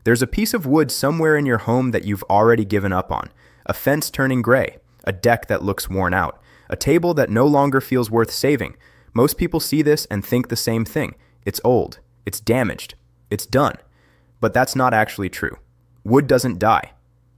There's a piece of wood somewhere in your home that you've already given up on, a fence turning gray, a deck that looks worn out, a table that no longer feels worth saving. Most people see this and think the same thing. It's old, it's damaged, it's done. But that's not actually true. Wood doesn't die.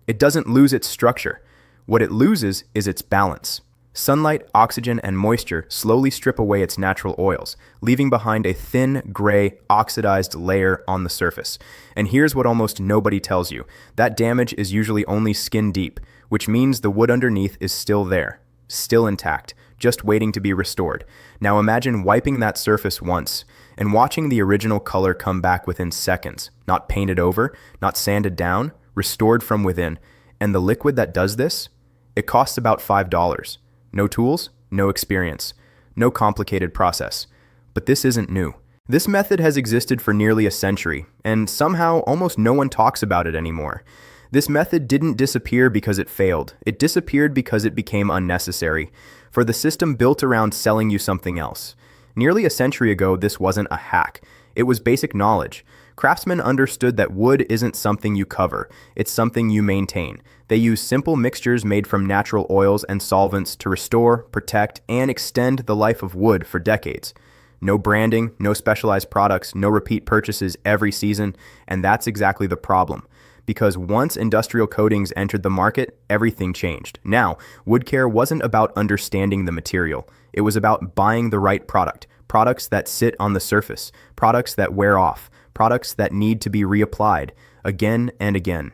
It doesn't lose its structure. What it loses is its balance. Sunlight, oxygen, and moisture slowly strip away its natural oils, leaving behind a thin, gray, oxidized layer on the surface. And here's what almost nobody tells you. That damage is usually only skin deep, which means the wood underneath is still there, still intact, just waiting to be restored. Now imagine wiping that surface once and watching the original color come back within seconds, not painted over, not sanded down, restored from within. And the liquid that does this? It costs about $5. No tools, no experience, no complicated process. But this isn't new. This method has existed for nearly a century, and somehow almost no one talks about it anymore. This method didn't disappear because it failed. It disappeared because it became unnecessary, for the system built around selling you something else. Nearly a century ago, this wasn't a hack. It was basic knowledge. Craftsmen understood that wood isn't something you cover, it's something you maintain. They use simple mixtures made from natural oils and solvents to restore, protect, and extend the life of wood for decades. No branding, no specialized products, no repeat purchases every season, and that's exactly the problem. Because once industrial coatings entered the market, everything changed. Now, wood care wasn't about understanding the material. It was about buying the right product, products that sit on the surface, products that wear off, products that need to be reapplied again and again.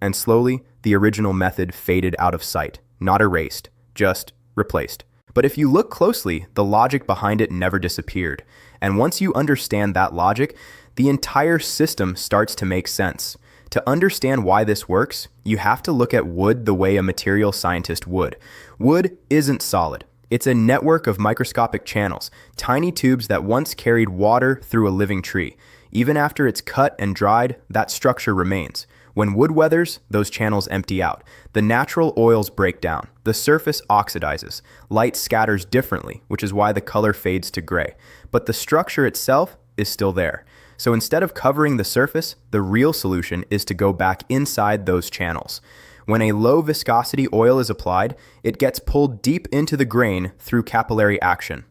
And slowly, the original method faded out of sight, not erased, just replaced. But if you look closely, the logic behind it never disappeared. And once you understand that logic, the entire system starts to make sense. To understand why this works, you have to look at wood the way a material scientist would. Wood isn't solid. It's a network of microscopic channels, tiny tubes that once carried water through a living tree. Even after it's cut and dried, that structure remains. When wood weathers, those channels empty out. The natural oils break down. The surface oxidizes. Light scatters differently, which is why the color fades to gray. But the structure itself is still there. So instead of covering the surface, the real solution is to go back inside those channels. When a low viscosity oil is applied, it gets pulled deep into the grain through capillary action.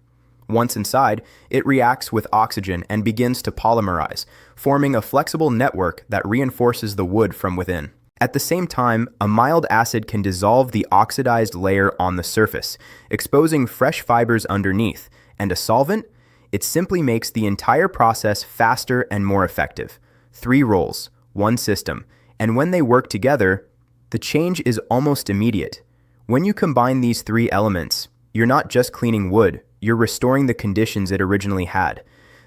Once inside, it reacts with oxygen and begins to polymerize, forming a flexible network that reinforces the wood from within. At the same time, a mild acid can dissolve the oxidized layer on the surface, exposing fresh fibers underneath, and a solvent? It simply makes the entire process faster and more effective. 3 roles, 1 system, and when they work together, the change is almost immediate. When you combine these 3 elements, you're not just cleaning wood, you're restoring the conditions it originally had.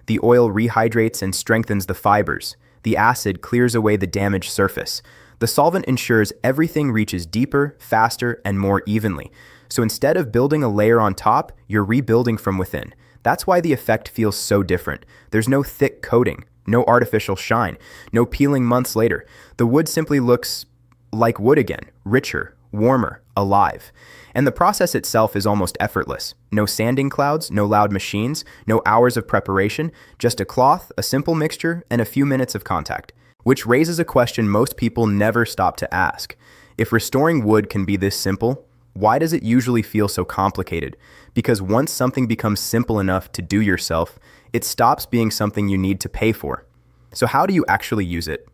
The oil rehydrates and strengthens the fibers. The acid clears away the damaged surface. The solvent ensures everything reaches deeper, faster, and more evenly. So instead of building a layer on top, you're rebuilding from within. That's why the effect feels so different. There's no thick coating, no artificial shine, no peeling months later. The wood simply looks like wood again, richer, warmer, alive. And the process itself is almost effortless. No sanding clouds, no loud machines, no hours of preparation, just a cloth, a simple mixture, and a few minutes of contact. Which raises a question most people never stop to ask. If restoring wood can be this simple, why does it usually feel so complicated? Because once something becomes simple enough to do yourself, it stops being something you need to pay for. So how do you actually use it?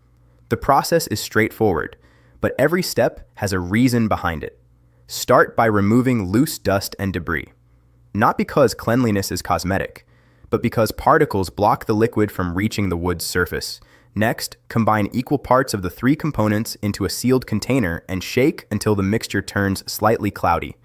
The process is straightforward, but every step has a reason behind it. Start by removing loose dust and debris. Not because cleanliness is cosmetic, but because particles block the liquid from reaching the wood's surface. Next, combine equal parts of the 3 components into a sealed container and shake until the mixture turns slightly cloudy.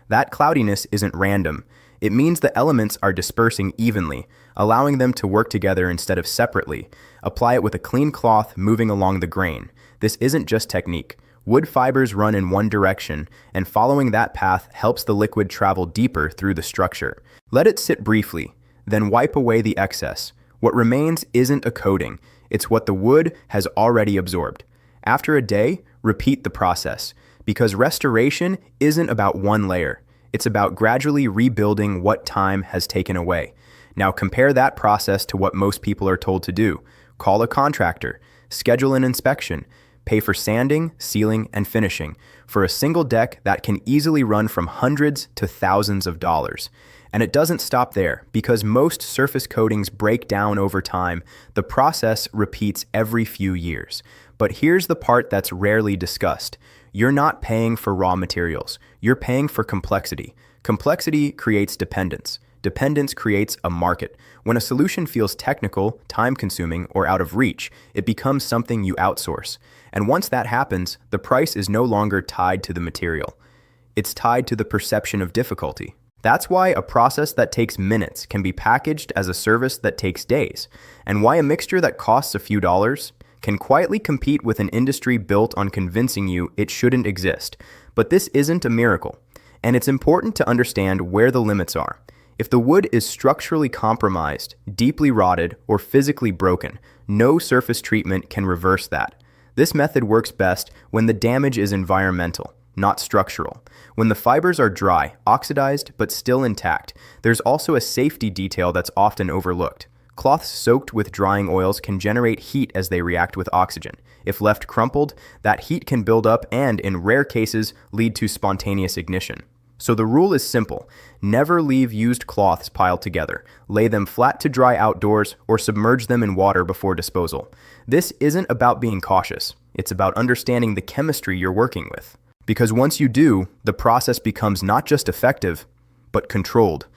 That cloudiness isn't random. It means the elements are dispersing evenly, allowing them to work together instead of separately. Apply it with a clean cloth moving along the grain. This isn't just technique. Wood fibers run in one direction, and following that path helps the liquid travel deeper through the structure. Let it sit briefly, then wipe away the excess. What remains isn't a coating. It's what the wood has already absorbed. After a day, repeat the process, because restoration isn't about one layer. It's about gradually rebuilding what time has taken away. Now compare that process to what most people are told to do. Call a contractor, schedule an inspection, pay for sanding, sealing, and finishing for a single deck that can easily run from hundreds to thousands of dollars. And it doesn't stop there. Because most surface coatings break down over time, the process repeats every few years. But here's the part that's rarely discussed. You're not paying for raw materials. You're paying for complexity. Complexity creates dependence. Dependence creates a market. When a solution feels technical, time-consuming, or out of reach, it becomes something you outsource. And once that happens, the price is no longer tied to the material. It's tied to the perception of difficulty. That's why a process that takes minutes can be packaged as a service that takes days, and why a mixture that costs a few dollars can quietly compete with an industry built on convincing you it shouldn't exist. But this isn't a miracle, and it's important to understand where the limits are. If the wood is structurally compromised, deeply rotted, or physically broken, no surface treatment can reverse that. This method works best when the damage is environmental, not structural. When the fibers are dry, oxidized, but still intact, there's also a safety detail that's often overlooked. Cloths soaked with drying oils can generate heat as they react with oxygen. If left crumpled, that heat can build up and, in rare cases, lead to spontaneous ignition. So the rule is simple. Never leave used cloths piled together. Lay them flat to dry outdoors or submerge them in water before disposal. This isn't about being cautious. It's about understanding the chemistry you're working with. Because once you do, the process becomes not just effective, but controlled.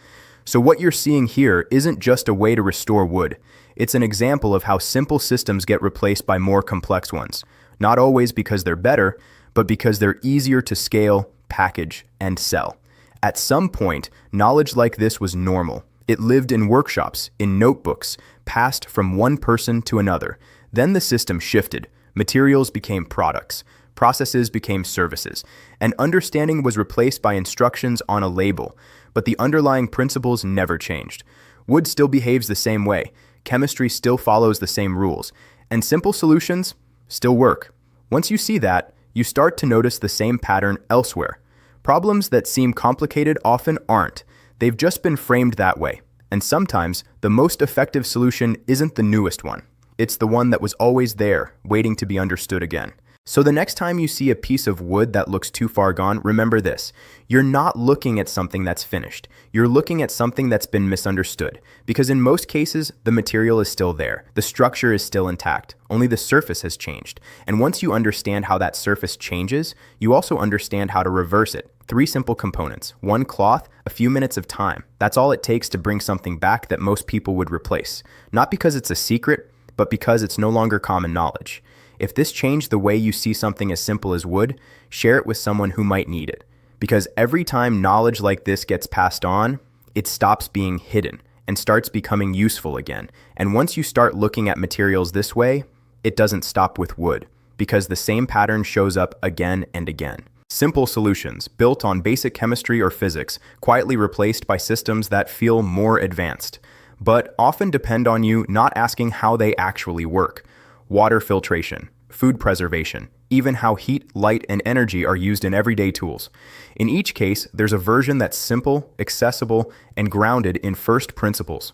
So what you're seeing here isn't just a way to restore wood. It's an example of how simple systems get replaced by more complex ones. Not always because they're better, but because they're easier to scale, package, and sell. At some point, knowledge like this was normal. It lived in workshops, in notebooks, passed from one person to another. Then the system shifted. Materials became products. Processes became services. And understanding was replaced by instructions on a label. But the underlying principles never changed. Wood still behaves the same way. Chemistry still follows the same rules. And simple solutions still work. Once you see that, you start to notice the same pattern elsewhere. Problems that seem complicated often aren't. They've just been framed that way. And sometimes, the most effective solution isn't the newest one. It's the one that was always there, waiting to be understood again. So the next time you see a piece of wood that looks too far gone, remember this. You're not looking at something that's finished. You're looking at something that's been misunderstood. Because in most cases, the material is still there. The structure is still intact. Only the surface has changed. And once you understand how that surface changes, you also understand how to reverse it. 3 simple components. 1 cloth, a few minutes of time. That's all it takes to bring something back that most people would replace. Not because it's a secret, but because it's no longer common knowledge. If this changed the way you see something as simple as wood, share it with someone who might need it. Because every time knowledge like this gets passed on, it stops being hidden and starts becoming useful again. And once you start looking at materials this way, it doesn't stop with wood, because the same pattern shows up again and again. Simple solutions, built on basic chemistry or physics, quietly replaced by systems that feel more advanced, but often depend on you not asking how they actually work. Water filtration, food preservation, even how heat, light, and energy are used in everyday tools. In each case, there's a version that's simple, accessible, and grounded in first principles,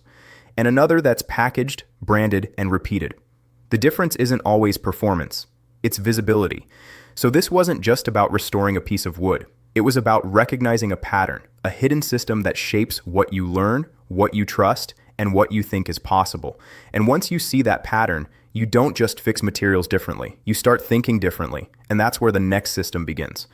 and another that's packaged, branded, and repeated. The difference isn't always performance, it's visibility. So this wasn't just about restoring a piece of wood. It was about recognizing a pattern, a hidden system that shapes what you learn, what you trust, and what you think is possible. And once you see that pattern, you don't just fix materials differently. You start thinking differently, and that's where the next system begins.